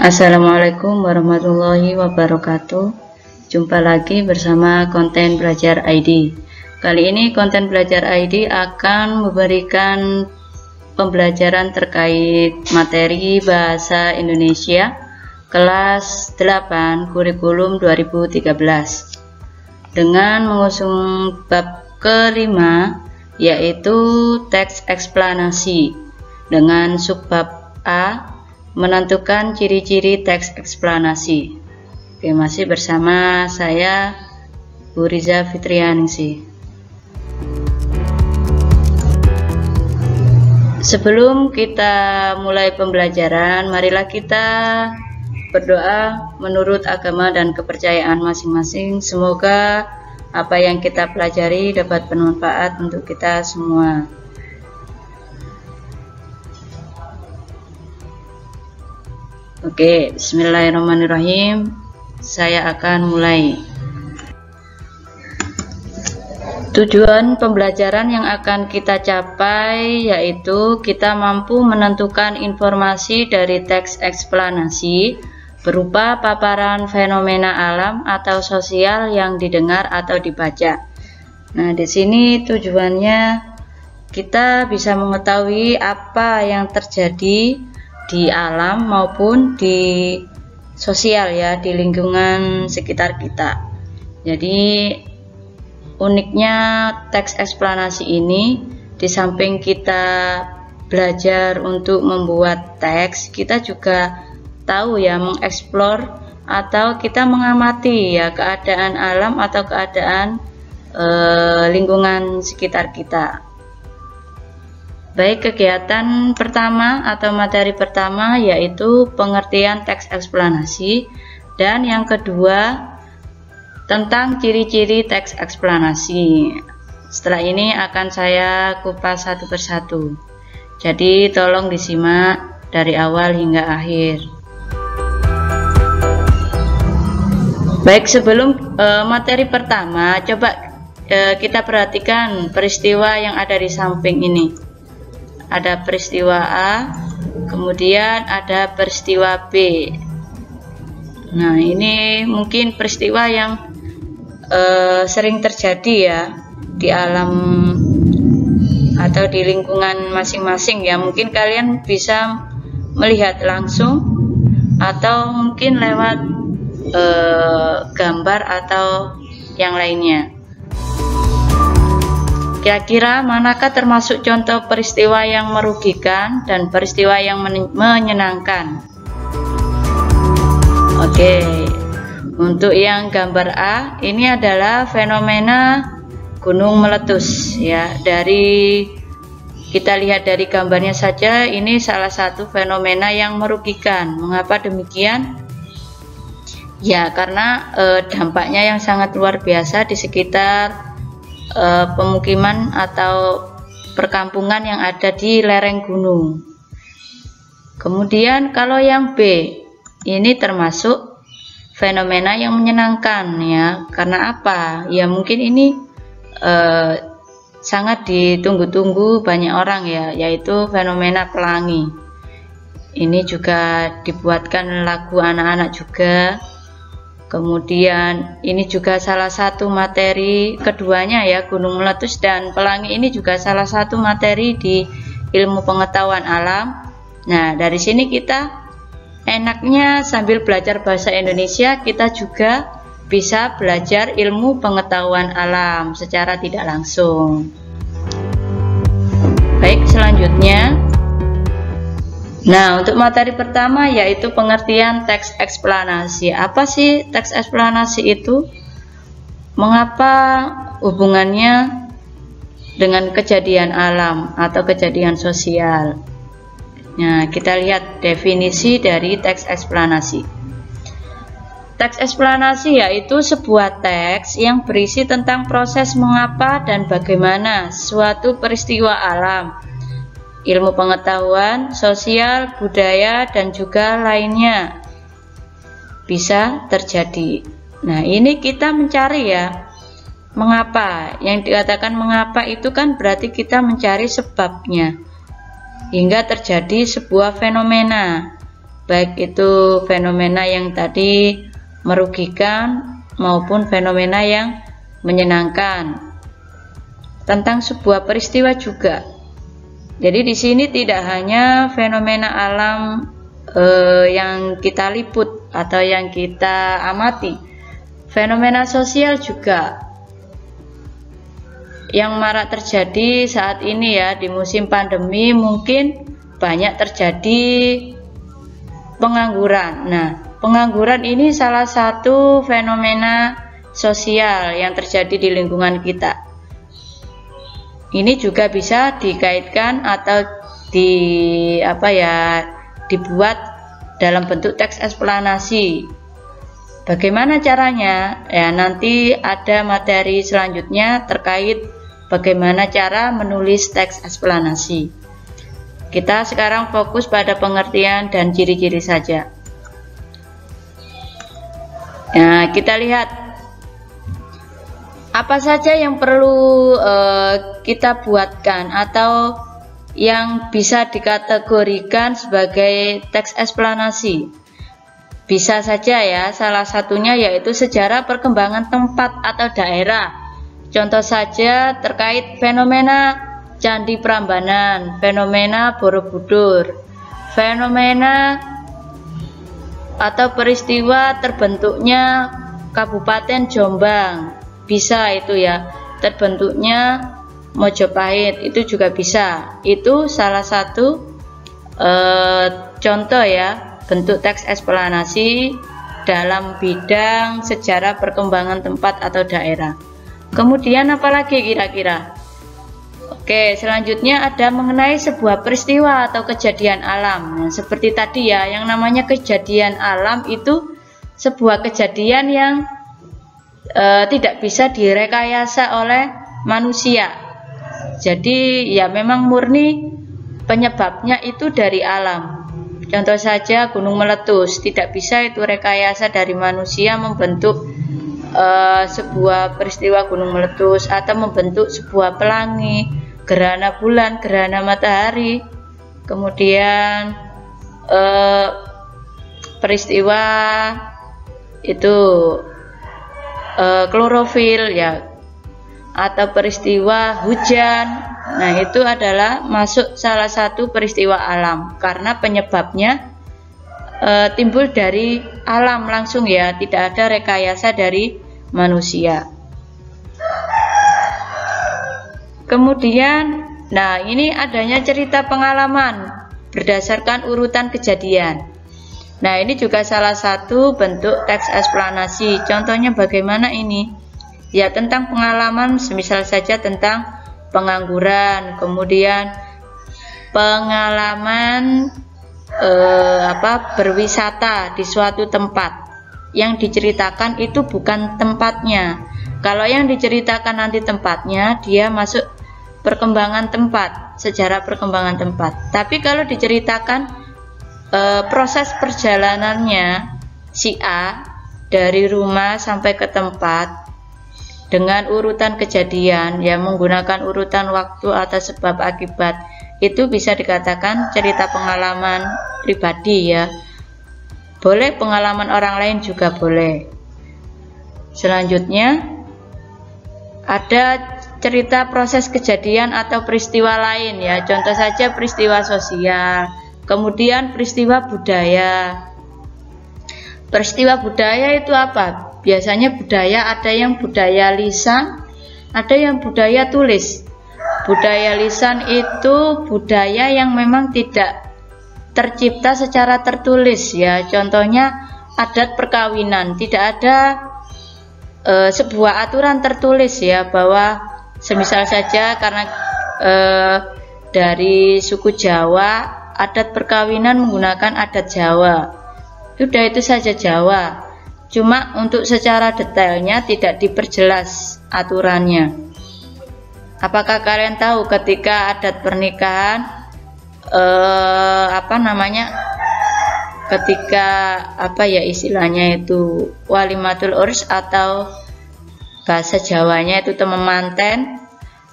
Assalamualaikum warahmatullahi wabarakatuh. Jumpa lagi bersama Konten Belajar ID. Kali ini Konten Belajar ID akan memberikan pembelajaran terkait materi Bahasa Indonesia kelas 8 kurikulum 2013 dengan mengusung bab kelima, yaitu teks eksplanasi, dengan subbab A, menentukan ciri-ciri teks eksplanasi. Oke, masih bersama saya Bu Riza Fitrianingsih. Sebelum kita mulai pembelajaran, marilah kita berdoa menurut agama dan kepercayaan masing-masing. Semoga apa yang kita pelajari dapat bermanfaat untuk kita semua. Oke, bismillahirrahmanirrahim. Saya akan mulai. Tujuan pembelajaran yang akan kita capai yaitu kita mampu menentukan informasi dari teks eksplanasi berupa paparan fenomena alam atau sosial yang didengar atau dibaca. Nah, di sini tujuannya kita bisa mengetahui apa yang terjadi di alam maupun di sosial, ya, di lingkungan sekitar kita. Jadi uniknya teks eksplanasi ini, di samping kita belajar untuk membuat teks, kita juga tahu, ya, mengeksplor atau kita mengamati, ya, keadaan alam atau keadaan lingkungan sekitar kita. Baik, kegiatan pertama atau materi pertama yaitu pengertian teks eksplanasi, dan yang kedua tentang ciri-ciri teks eksplanasi. Setelah ini akan saya kupas satu persatu. Jadi tolong disimak dari awal hingga akhir. Baik, sebelum materi pertama, coba kita perhatikan peristiwa yang ada di samping ini. Ada peristiwa A, kemudian ada peristiwa B. Nah, ini mungkin peristiwa yang sering terjadi, ya, di alam atau di lingkungan masing-masing, ya. Mungkin kalian bisa melihat langsung atau mungkin lewat gambar atau yang lainnya. Kira-kira manakah termasuk contoh peristiwa yang merugikan dan peristiwa yang menyenangkan? Oke, untuk yang gambar A, ini adalah fenomena gunung meletus, ya. Dari kita lihat dari gambarnya saja, ini salah satu fenomena yang merugikan. Mengapa demikian? Ya, karena dampaknya yang sangat luar biasa di sekitar pemukiman atau perkampungan yang ada di lereng gunung. Kemudian kalau yang B, ini termasuk fenomena yang menyenangkan, ya. Karena apa? Ya, mungkin ini sangat ditunggu-tunggu banyak orang, ya, yaitu fenomena pelangi. Ini juga dibuatkan lagu anak-anak juga. Kemudian ini juga salah satu materi keduanya, ya, gunung meletus dan pelangi ini juga salah satu materi di ilmu pengetahuan alam. Nah, dari sini kita enaknya sambil belajar bahasa Indonesia, kita juga bisa belajar ilmu pengetahuan alam secara tidak langsung. Baik, selanjutnya. Nah, untuk materi pertama yaitu pengertian teks eksplanasi. Apa sih teks eksplanasi itu? Mengapa hubungannya dengan kejadian alam atau kejadian sosial? Nah, kita lihat definisi dari teks eksplanasi. Teks eksplanasi yaitu sebuah teks yang berisi tentang proses mengapa dan bagaimana suatu peristiwa alam, ilmu pengetahuan, sosial, budaya, dan juga lainnya bisa terjadi. Nah, ini kita mencari, ya, mengapa. Yang dikatakan mengapa itu kan berarti kita mencari sebabnya hingga terjadi sebuah fenomena. baik itu fenomena yang tadi merugikan maupun fenomena yang menyenangkan. Tentang sebuah peristiwa juga. Jadi di sini tidak hanya fenomena alam yang kita liput atau yang kita amati, fenomena sosial juga yang marak terjadi saat ini ya, di musim pandemi mungkin banyak terjadi pengangguran. Nah, pengangguran ini salah satu fenomena sosial yang terjadi di lingkungan kita. Ini juga bisa dikaitkan atau dibuat dalam bentuk teks eksplanasi. Bagaimana caranya? Ya, nanti ada materi selanjutnya terkait bagaimana cara menulis teks eksplanasi. Kita sekarang fokus pada pengertian dan ciri-ciri saja. Nah, kita lihat apa saja yang perlu kita buatkan atau yang bisa dikategorikan sebagai teks eksplanasi. Bisa saja ya, salah satunya yaitu sejarah perkembangan tempat atau daerah. Contoh saja terkait fenomena Candi Prambanan, fenomena Borobudur, fenomena atau peristiwa terbentuknya Kabupaten Jombang. Bisa itu ya, terbentuknya Mojopahit, itu juga bisa. Itu salah satu contoh ya, bentuk teks eksplanasi dalam bidang sejarah perkembangan tempat atau daerah. Kemudian apalagi kira-kira? Oke, selanjutnya ada mengenai sebuah peristiwa atau kejadian alam. Nah, seperti tadi ya, yang namanya kejadian alam itu sebuah kejadian yang tidak bisa direkayasa oleh manusia. Jadi ya memang murni penyebabnya itu dari alam. Contoh saja gunung meletus, tidak bisa itu rekayasa dari manusia membentuk sebuah peristiwa gunung meletus atau membentuk sebuah pelangi, gerhana bulan, gerhana matahari, kemudian peristiwa itu klorofil ya, atau peristiwa hujan. Nah, itu adalah masuk salah satu peristiwa alam karena penyebabnya timbul dari alam langsung ya, tidak ada rekayasa dari manusia. Kemudian, nah ini adanya cerita pengalaman berdasarkan urutan kejadian. Nah, ini juga salah satu bentuk teks eksplanasi. Contohnya bagaimana ini? Ya, tentang pengalaman, semisal saja tentang pengangguran, kemudian pengalaman berwisata di suatu tempat. Yang diceritakan itu bukan tempatnya. Kalau yang diceritakan nanti tempatnya, dia masuk perkembangan tempat, sejarah perkembangan tempat. Tapi kalau diceritakan proses perjalanannya si A dari rumah sampai ke tempat dengan urutan kejadian yang menggunakan urutan waktu atau sebab akibat, itu bisa dikatakan cerita pengalaman pribadi ya. Boleh pengalaman orang lain juga boleh. Selanjutnya ada cerita proses kejadian atau peristiwa lain ya. Contoh saja peristiwa sosial. Kemudian peristiwa budaya. Peristiwa budaya itu apa? Biasanya budaya ada yang budaya lisan, ada yang budaya tulis. Budaya lisan itu budaya yang memang tidak tercipta secara tertulis ya. Contohnya adat perkawinan, tidak ada sebuah aturan tertulis ya, bahwa semisal saja karena dari suku Jawa adat perkawinan menggunakan adat Jawa, sudah itu saja Jawa. Cuma untuk secara detailnya tidak diperjelas aturannya. Apakah kalian tahu ketika adat pernikahan ketika istilahnya itu walimatul urs atau bahasa Jawanya itu temu manten,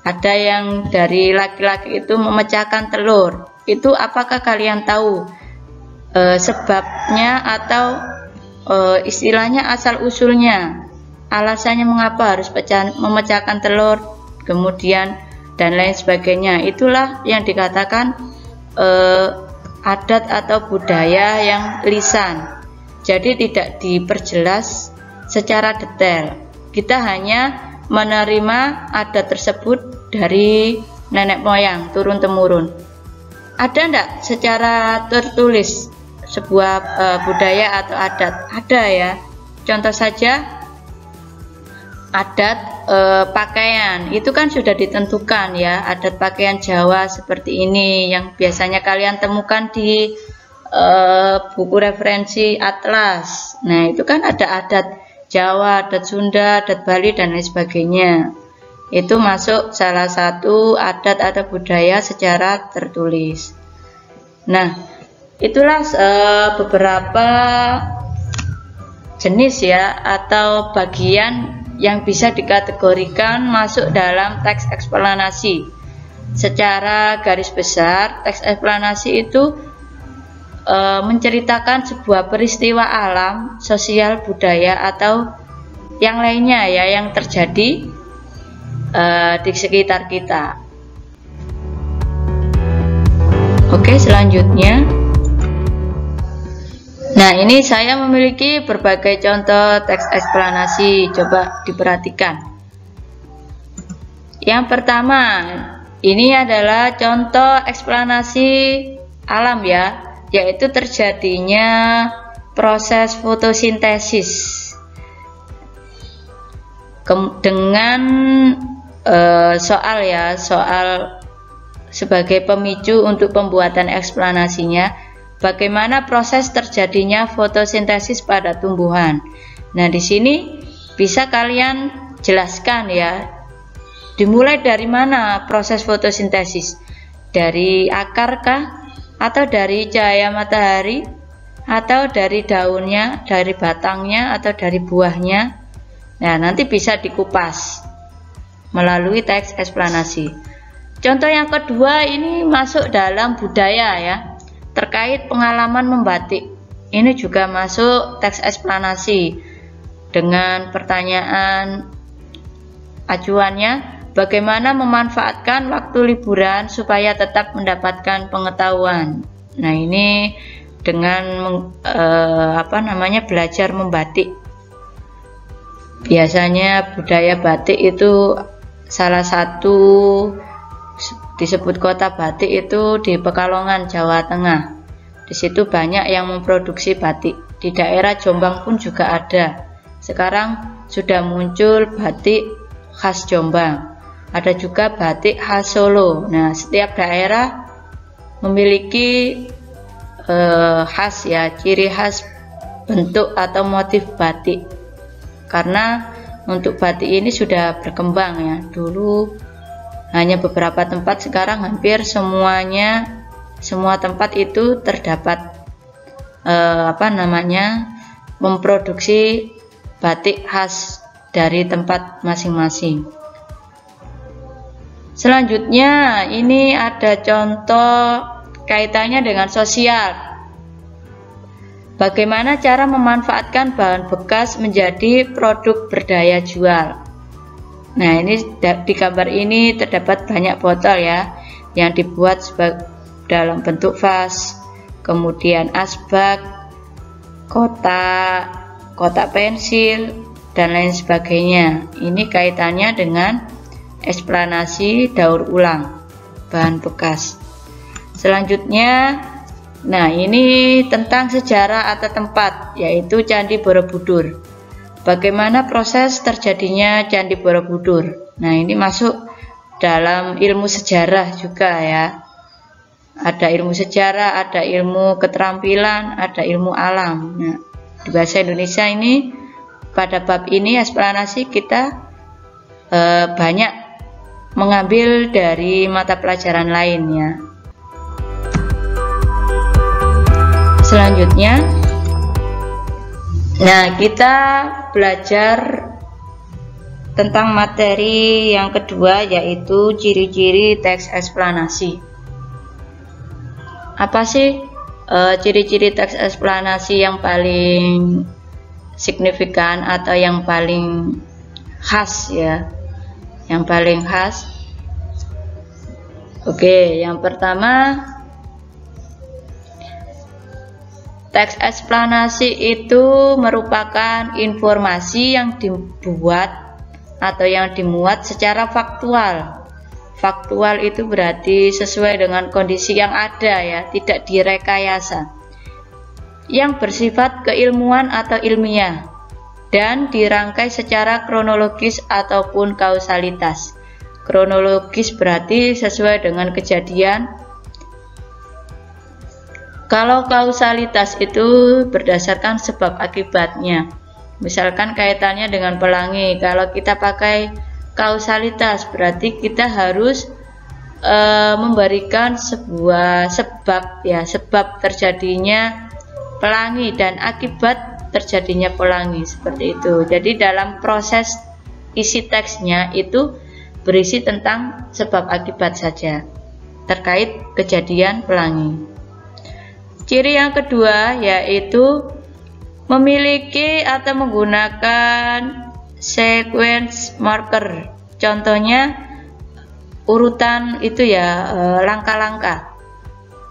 ada yang dari laki-laki itu memecahkan telur. Itu apakah kalian tahu sebabnya atau istilahnya asal usulnya, alasannya mengapa harus memecahkan telur, kemudian dan lain sebagainya. Itulah yang dikatakan adat atau budaya yang lisan. Jadi tidak diperjelas secara detail. Kita hanya menerima adat tersebut dari nenek moyang turun temurun. Ada enggak secara tertulis sebuah budaya atau adat? Ada ya. Contoh saja adat pakaian, itu kan sudah ditentukan ya. Adat pakaian Jawa seperti ini yang biasanya kalian temukan di buku referensi atlas. Nah, itu kan ada adat Jawa, adat Sunda, adat Bali dan lain sebagainya. Itu masuk salah satu adat atau budaya secara tertulis. Nah, itulah beberapa jenis ya atau bagian yang bisa dikategorikan masuk dalam teks eksplanasi. Secara garis besar, teks eksplanasi itu menceritakan sebuah peristiwa alam, sosial, budaya atau yang lainnya ya yang terjadi di sekitar kita. Oke, selanjutnya. Nah, ini saya memiliki berbagai contoh teks eksplanasi, coba diperhatikan. Yang pertama, ini adalah contoh eksplanasi alam ya, yaitu terjadinya proses fotosintesis dengan soal sebagai pemicu untuk pembuatan eksplanasinya, bagaimana proses terjadinya fotosintesis pada tumbuhan. Nah, di sini bisa kalian jelaskan ya, dimulai dari mana proses fotosintesis? Dari akar kah? Atau dari cahaya matahari? Atau dari daunnya, dari batangnya, atau dari buahnya? Nah, nanti bisa dikupas melalui teks eksplanasi. Contoh yang kedua ini masuk dalam budaya ya, terkait pengalaman membatik. Ini juga masuk teks eksplanasi dengan pertanyaan acuannya, bagaimana memanfaatkan waktu liburan supaya tetap mendapatkan pengetahuan. Nah, ini dengan belajar membatik. Biasanya budaya batik itu salah satu disebut kota batik itu di Pekalongan, Jawa Tengah. Di situ banyak yang memproduksi batik. Di daerah Jombang pun juga ada. Sekarang sudah muncul batik khas Jombang. Ada juga batik khas Solo. Nah, setiap daerah memiliki khas ya, ciri khas bentuk atau motif batik. Karena untuk batik ini sudah berkembang ya. Dulu hanya beberapa tempat, sekarang hampir semua tempat itu terdapat memproduksi batik khas dari tempat masing-masing. Selanjutnya ini ada contoh kaitannya dengan sosial. Bagaimana cara memanfaatkan bahan bekas menjadi produk berdaya jual. Nah, ini di gambar ini terdapat banyak botol ya yang dibuat dalam bentuk vas, kemudian asbak, kotak pensil dan lain sebagainya. Ini kaitannya dengan eksplanasi daur ulang bahan bekas. Selanjutnya, nah ini tentang sejarah atau tempat, yaitu Candi Borobudur. Bagaimana proses terjadinya Candi Borobudur? Nah, ini masuk dalam ilmu sejarah juga ya. Ada ilmu sejarah, ada ilmu keterampilan, ada ilmu alam. Nah, di bahasa Indonesia ini pada bab ini eksplanasi kita banyak mengambil dari mata pelajaran lainnya. Selanjutnya, nah kita belajar tentang materi yang kedua, yaitu ciri-ciri teks eksplanasi. Apa sih ciri-ciri teks eksplanasi yang paling signifikan atau yang paling khas ya, yang paling khas. Oke, yang pertama, teks eksplanasi itu merupakan informasi yang dibuat atau yang dimuat secara faktual. Faktual itu berarti sesuai dengan kondisi yang ada ya, tidak direkayasa. Yang bersifat keilmuan atau ilmiah dan dirangkai secara kronologis ataupun kausalitas. Kronologis berarti sesuai dengan kejadian. Kalau kausalitas itu berdasarkan sebab akibatnya. Misalkan kaitannya dengan pelangi, kalau kita pakai kausalitas berarti kita harus memberikan sebuah sebab ya, sebab terjadinya pelangi dan akibat terjadinya pelangi, seperti itu. Jadi dalam proses isi teksnya itu berisi tentang sebab akibat saja terkait kejadian pelangi. Ciri yang kedua yaitu memiliki atau menggunakan sequence marker, contohnya urutan itu ya, langkah-langkah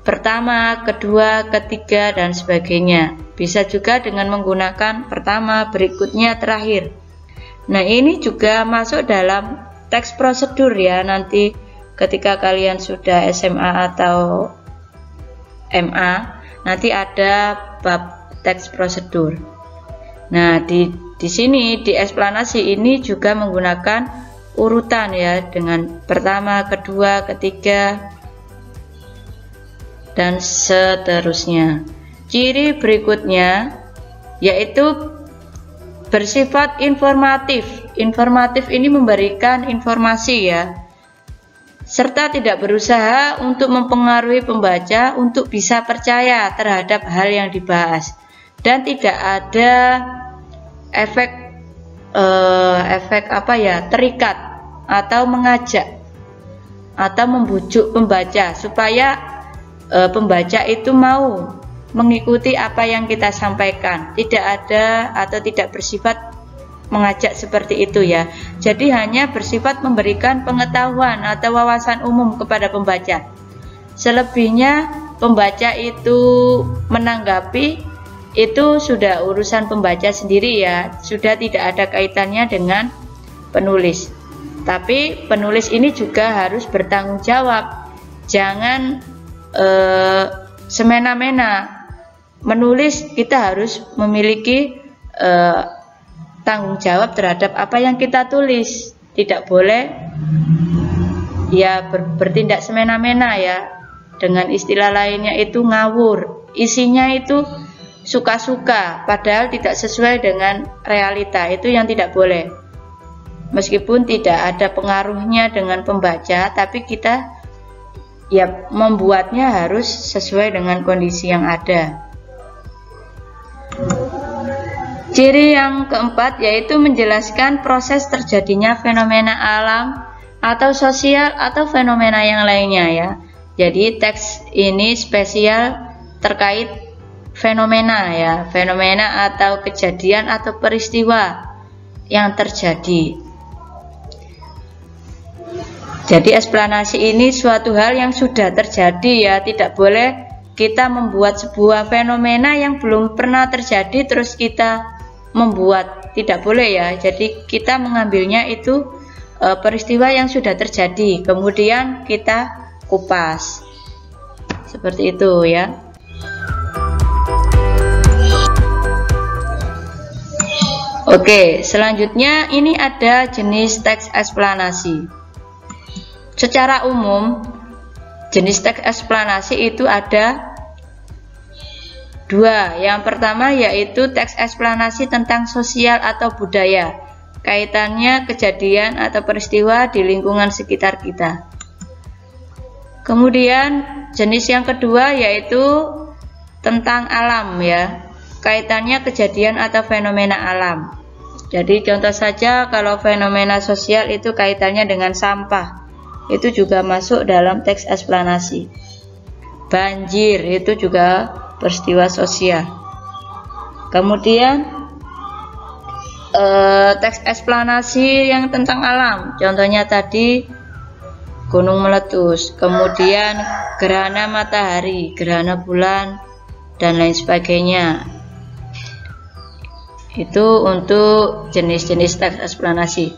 pertama, kedua, ketiga dan sebagainya. Bisa juga dengan menggunakan pertama, berikutnya, terakhir. Nah, ini juga masuk dalam teks prosedur ya, nanti ketika kalian sudah SMA atau MA nanti ada bab teks prosedur. Nah, di sini di eksplanasi ini juga menggunakan urutan ya, dengan pertama, kedua, ketiga dan seterusnya. Ciri berikutnya yaitu bersifat informatif. Informatif ini memberikan informasi ya, serta tidak berusaha untuk mempengaruhi pembaca untuk bisa percaya terhadap hal yang dibahas, dan tidak ada efek terikat atau mengajak atau membujuk pembaca supaya pembaca itu mau mengikuti apa yang kita sampaikan. Tidak ada atau tidak bersifat mengajak seperti itu ya. Jadi hanya bersifat memberikan pengetahuan atau wawasan umum kepada pembaca. Selebihnya pembaca itu menanggapi, itu sudah urusan pembaca sendiri ya, sudah tidak ada kaitannya dengan penulis. Tapi penulis ini juga harus bertanggung jawab, jangan semena-mena. Menulis kita harus memiliki tanggung jawab terhadap apa yang kita tulis, tidak boleh ya bertindak semena-mena ya, dengan istilah lainnya itu ngawur, isinya itu suka-suka padahal tidak sesuai dengan realita, itu yang tidak boleh. Meskipun tidak ada pengaruhnya dengan pembaca, tapi kita ya membuatnya harus sesuai dengan kondisi yang ada. Ciri yang keempat yaitu menjelaskan proses terjadinya fenomena alam atau sosial atau fenomena yang lainnya ya. Jadi teks ini spesial terkait fenomena ya, fenomena atau kejadian atau peristiwa yang terjadi. Jadi eksplanasi ini suatu hal yang sudah terjadi ya, tidak boleh kita membuat sebuah fenomena yang belum pernah terjadi terus kita membuat, tidak boleh ya. Jadi kita mengambilnya itu peristiwa yang sudah terjadi, kemudian kita kupas seperti itu ya. Oke, selanjutnya ini ada jenis teks eksplanasi. Secara umum, jenis teks eksplanasi itu ada dua. Yang pertama yaitu teks eksplanasi tentang sosial atau budaya, kaitannya kejadian atau peristiwa di lingkungan sekitar kita. Kemudian jenis yang kedua yaitu tentang alam ya, kaitannya kejadian atau fenomena alam. Jadi contoh saja kalau fenomena sosial itu kaitannya dengan sampah, itu juga masuk dalam teks eksplanasi. Banjir itu juga peristiwa sosial. Kemudian teks eksplanasi yang tentang alam, contohnya tadi gunung meletus, kemudian gerhana matahari, gerhana bulan, dan lain sebagainya. Itu untuk jenis-jenis teks eksplanasi.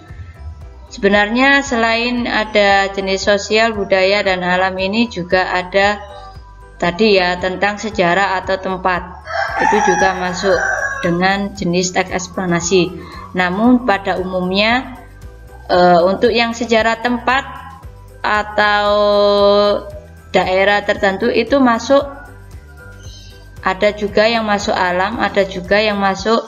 Sebenarnya selain ada jenis sosial, budaya, dan alam ini juga ada tadi ya tentang sejarah atau tempat. Itu juga masuk dengan jenis teks eksplanasi. Namun pada umumnya untuk yang sejarah tempat atau daerah tertentu itu masuk, ada juga yang masuk alam, ada juga yang masuk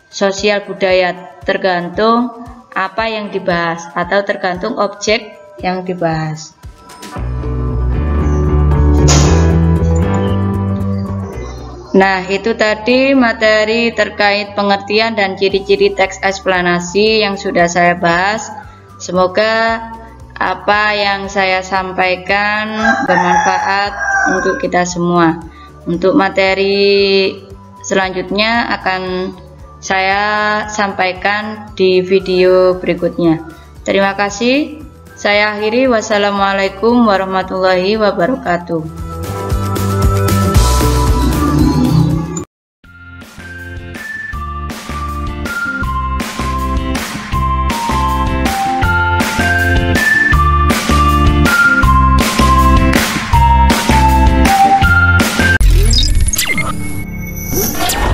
sosial budaya, tergantung apa yang dibahas atau tergantung objek yang dibahas. Nah, itu tadi materi terkait pengertian dan ciri-ciri teks eksplanasi yang sudah saya bahas. Semoga apa yang saya sampaikan bermanfaat untuk kita semua. Untuk materi selanjutnya akan saya sampaikan di video berikutnya. Terima kasih. Saya akhiri. Wassalamualaikum warahmatullahi wabarakatuh. Yeah.